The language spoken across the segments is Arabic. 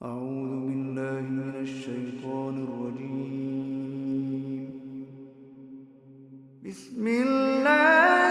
أعوذ بالله من الشيطان الرجيم. بسم الله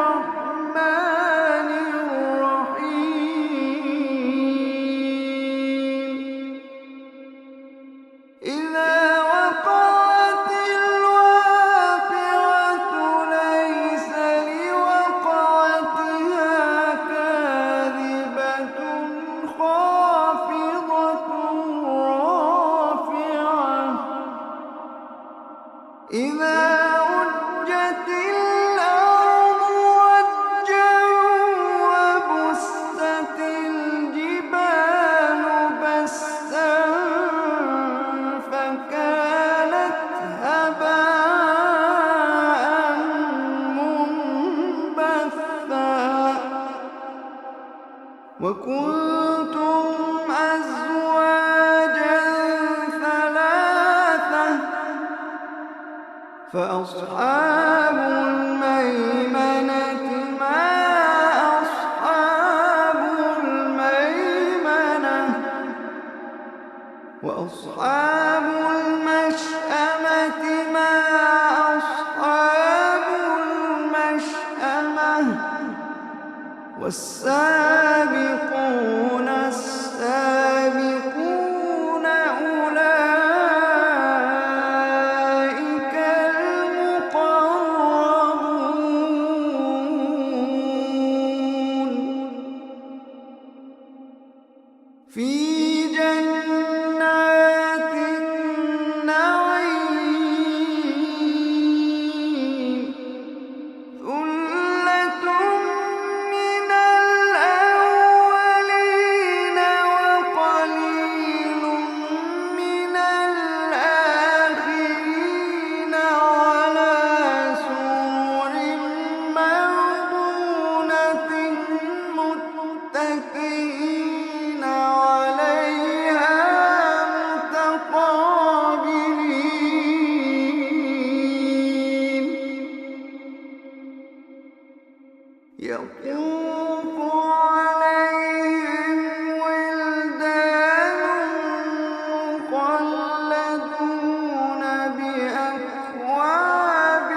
الرحمن الرحيم. إذا وقعت الواقعة ليس لوقعتها كاذبة خافضة رافعة. إذا رجت الأرض رجا وبست الجبال بسا فكانت هباء منبثا. وكنتم أزواجا ثلاثة فأصحاب الميمنة ما أصحاب الميمنة. وأصحاب المشأمة ما أصحاب المشأمة. والسابقون السابقون أولئك المقربون في جنات النعيم. ثلة من الأولين وقليل من الآخرين على سرر موضونة متكئين عليها متقابلين. يطوف عليهم ولدان مخلدون بأكواب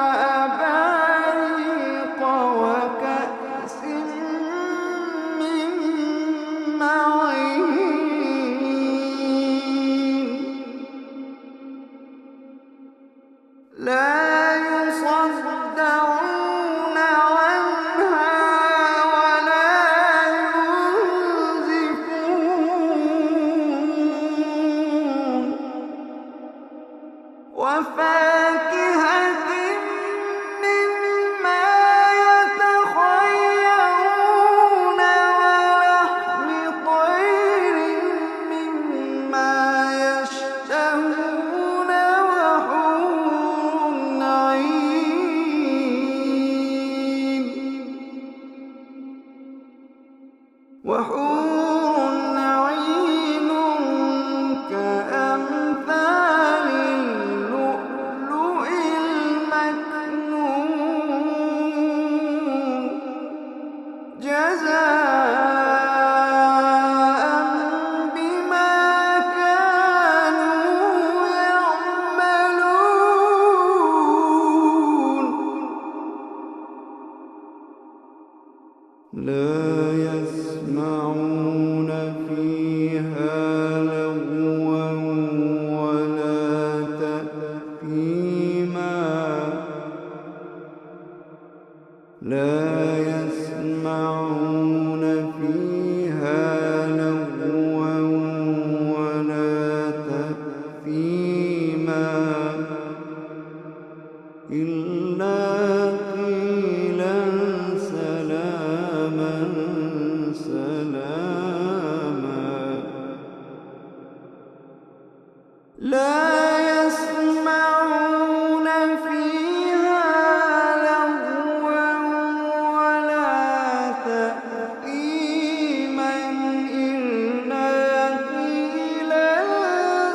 وأباريق وكأس من معين. لا يصدعون عنها ولا ينزفون. وفاكهة مما يتخيرون ولحم طير مما يشتهون وحور عين. وحور عين كأمثال اللؤلؤ المكنون جزاء بما كانوا يعملون. لا يسمعون فيها لغوا ولا تأثيما. لا يسمعون فيها لغوا ولا تأثيما إلا قيلا سلاما سلاما. لا يسمعون فيها لغوا ولا تأثيما إلا قيلا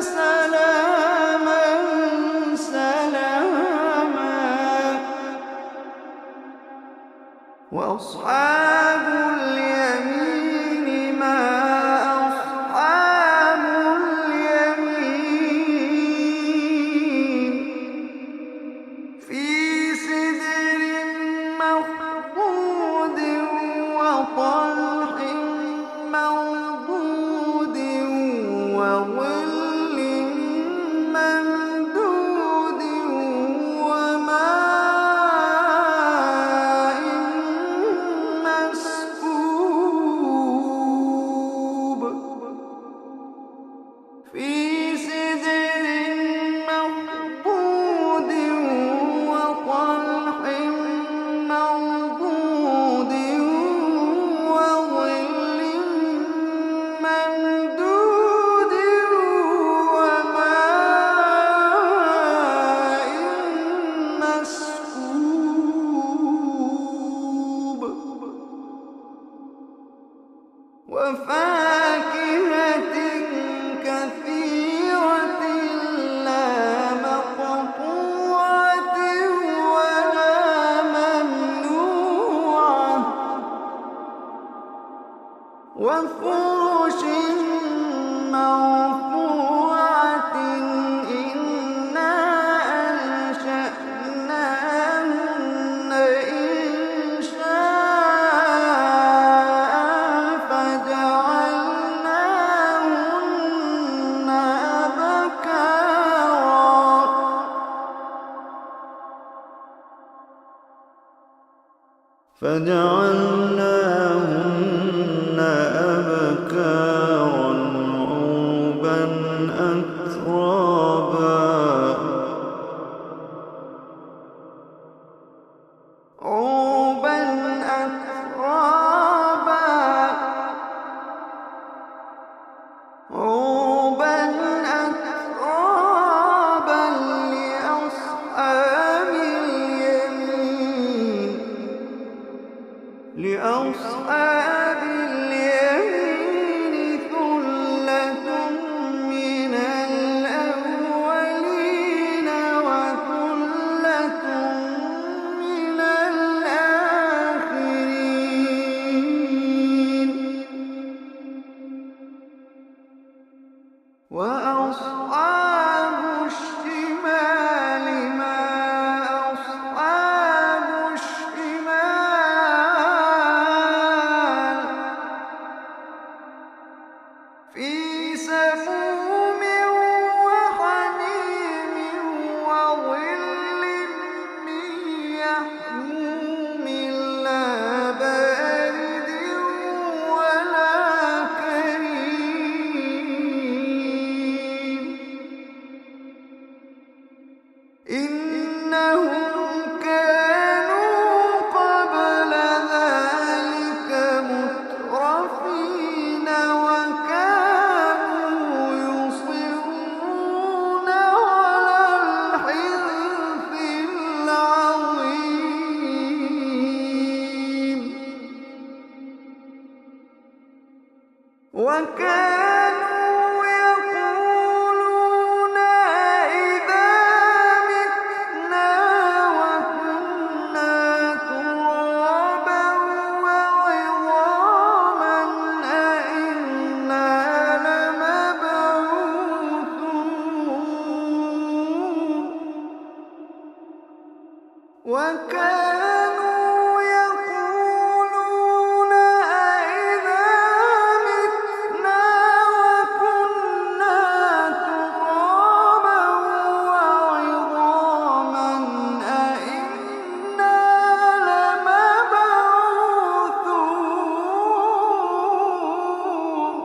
سلاما سلاما. وأصحاب اليمين ما أصحاب وفاكهة كثيرة لا مقطوعة ولا ممنوعة وفرش مرفوعة إنا أنشأناهن إنشاء فجعلناهن أبكارا عربا أترابا لأصحاب اليمين ثلة من الأولين وثلة من الآخرين وأصحاب الشمال ما أصحاب الشمال في سموم وحميم وظل من يحموم لا بارد ولا كريم إنهم كانوا قبل ذلك مترفين وكانوا يصرون على الحنث العظيم وكانوا يقولون أإذا متنا وكنا ترابا وعظاما أإنا لمبعوثون وكانوا يقولون أإذا متنا وكنا ترابا وعظاما أإنا لمبعوثون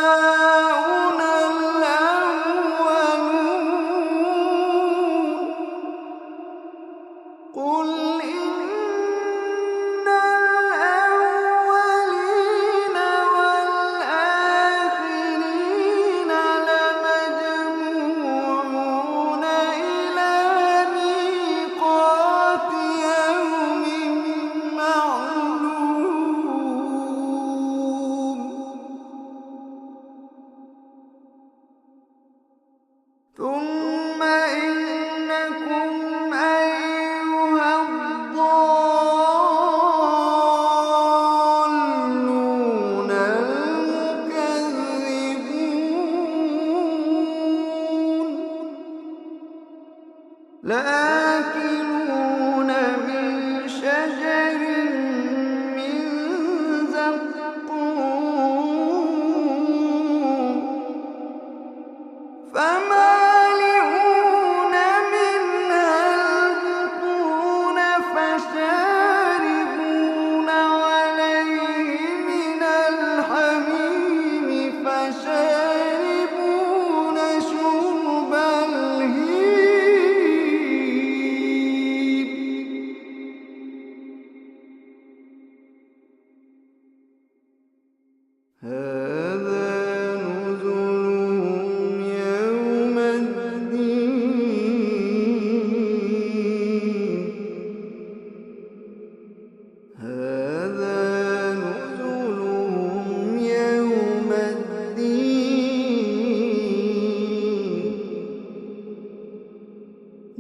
أوآباؤنا الأولون قل إن الأولين والآخرين لمجموعون إلى ميقات يوم معلوم ثم إنكم أيها الضالون المكذبون لآكلون من شجر من زقوم فمالئون منها البطون فشاربون عليه من الحميم فشاربون شرب الهيم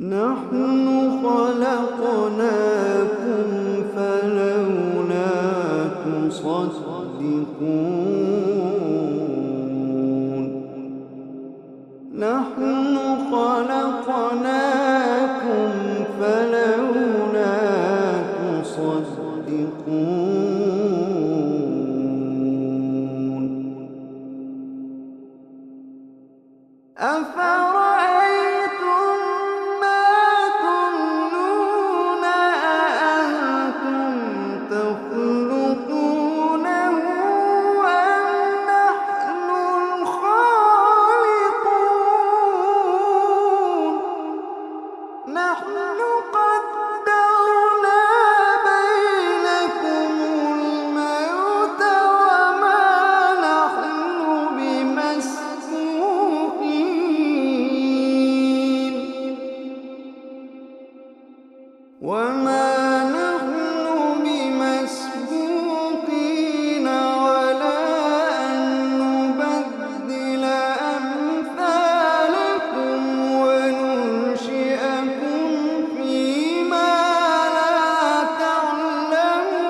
نحن خلقناكم فلولا تصدقون نحن خلقناكم فلولا تصدقون أفرأيتم ما تمنون أأنتم تخلقونه أم نحن الخالقون نحن قدرنا بينكم الموت وما نحن بمسبوقين على أن نبدل أمثالكم وننشئكم فيما لا تعلمون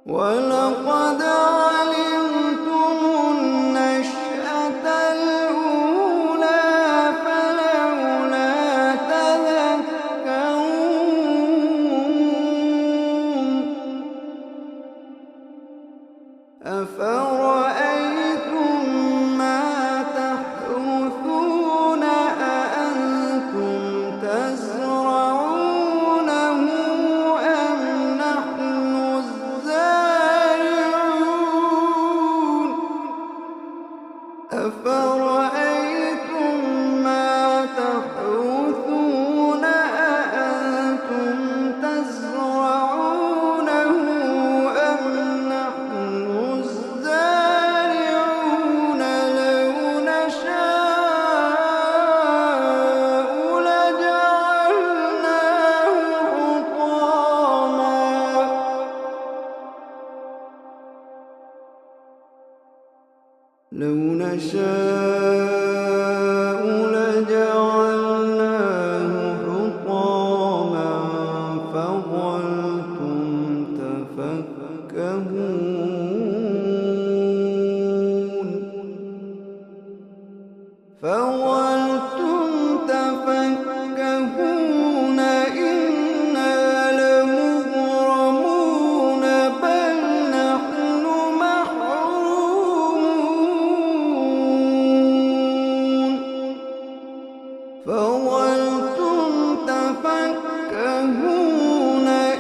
ولقد علمتم النشأة الأولى فلولا تذكرون أفرأيتم ما تحرثون أأنتم تزرعونه أم نحن الزارعون أفرأيتم ما تحرثون أأنتم تزرعونه أم نحن الزارعون لو نشاء لجعلناه حطاما لو نشاء لجعلناه حطاما فظلتم تفكهون إنا لمغرمون بل نحن محرومون فظلتم تفكهون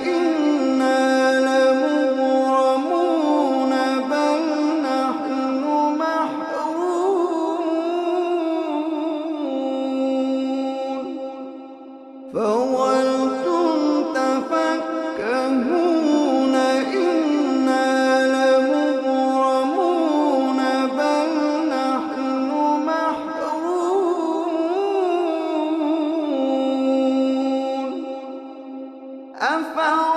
إنا لمغرمون بل نحن محرومون فظلتم تفكهون إنا لمغرمون بل نحن محرومون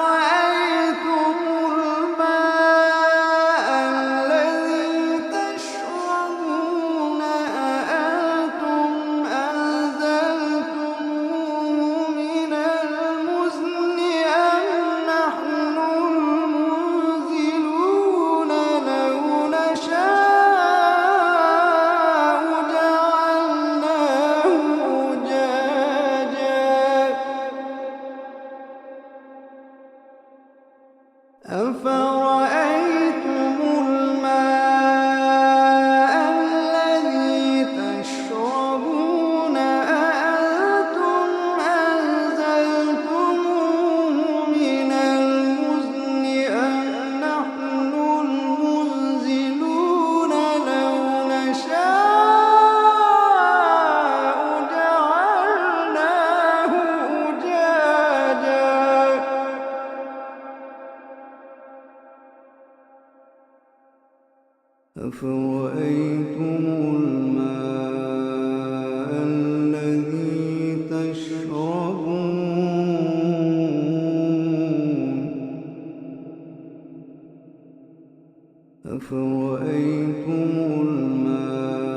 أفرأيتم الماء الذي تشربون أأنتم أنزلتموه من المزن أم نحن المنزلون لو نشاء جعلناه أجاجا أفرأيتم الماء الذي تشربون أأنتم أنزلتموه من المزن أم نحن المنزلون لو نشاء جعلناه أجاجا أفرأيتم الماء الذي تشربون أفرأيتم الماء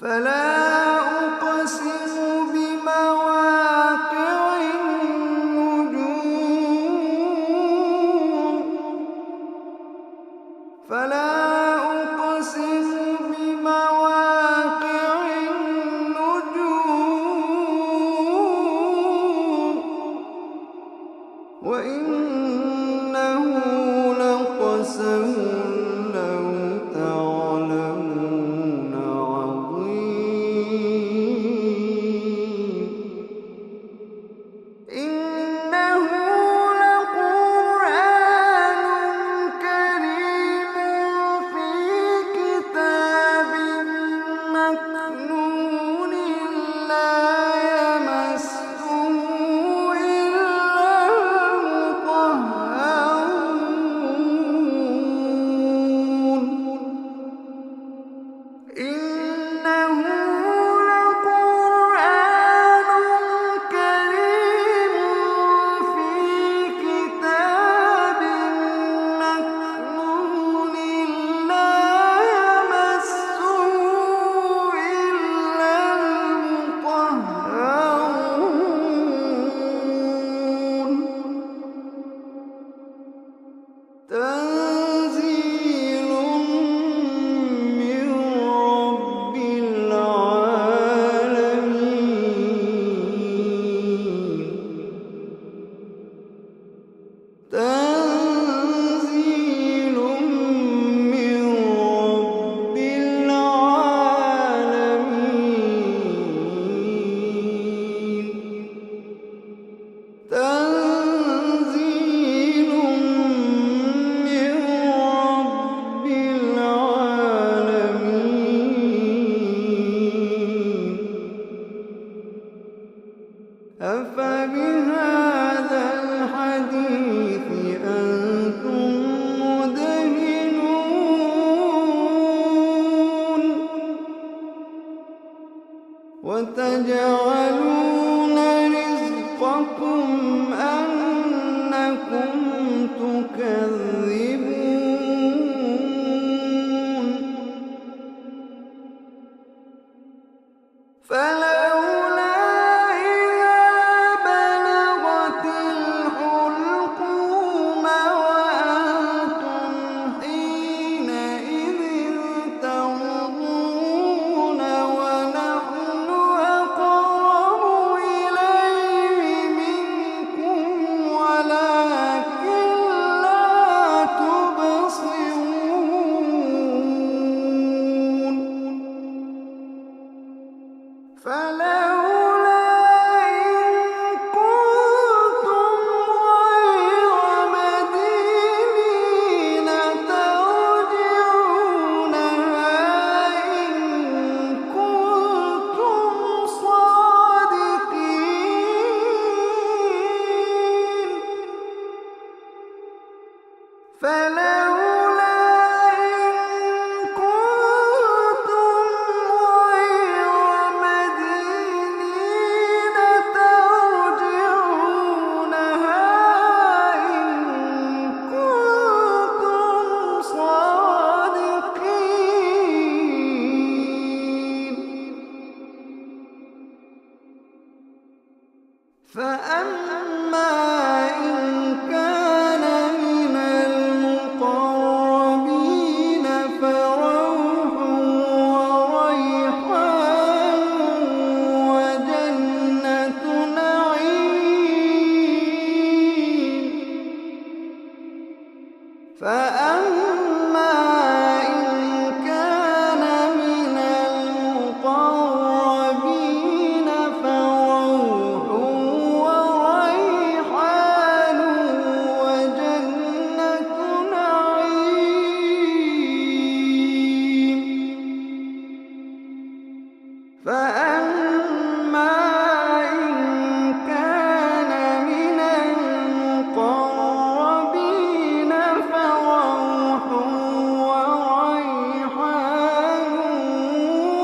فلا أقسم بمواقع النجوم فلا أقسم بمواقع النجوم وإنه لقسم لو تعلمون عظيم إنه لقرآن كريم في كتاب مكنون لا يمسه إلا المطهرون إنه لقرآن كريم في كتاب مكنون لا يمسه إلا المطهرون تنزيل من رب العالمين تنزيل من رب العالمين تنزيل من رب العالمين أفبهذا الحديث أنتم مدهنون وتجعلون رزقكم أنكم تكذبون فلولا إذا بلغت الحلقوم وأنتم حينئذ تنظرون ونحن أقرب إليه منكم ولكن لا تبصرون فلولا إن كنتم غير مدينين ترجعونها إن كنتم صادقين فلولا إن كنتم غير مدينين ترجعونها إن كنتم صادقين فأما إن كان من المقربين فروح وريحان وجنة نعيم فأما إن كان من المقربين فروح وريحان وجنة نعيم فأما إن كان من المقربين فروح وريحان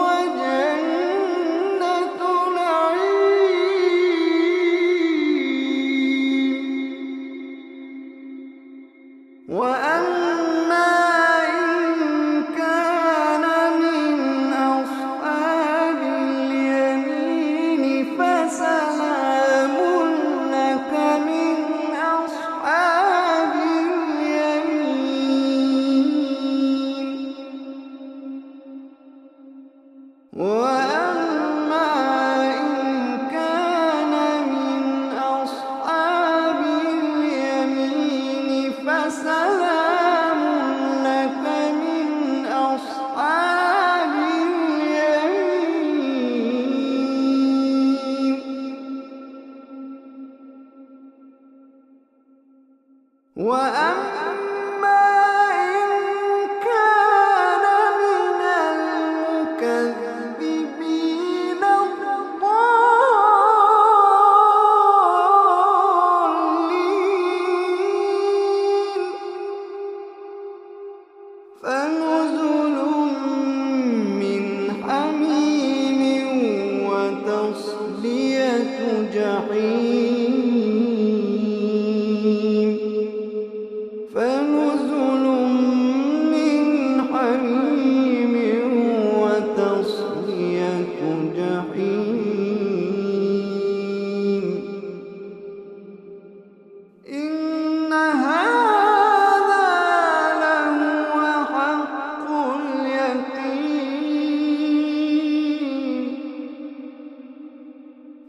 وجنة نعيم وأما إن كان من أصحاب وأما إن كان من أصحاب اليمين فسلام لك من أصحاب اليمين. وأما إن كان من المكذبين الضالين فنزل من حميم وتصلية جحيم. فنزل من حميم وتصلية جحيم. إن هذا لهو حق اليقين.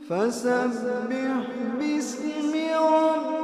فسبح باسم ربك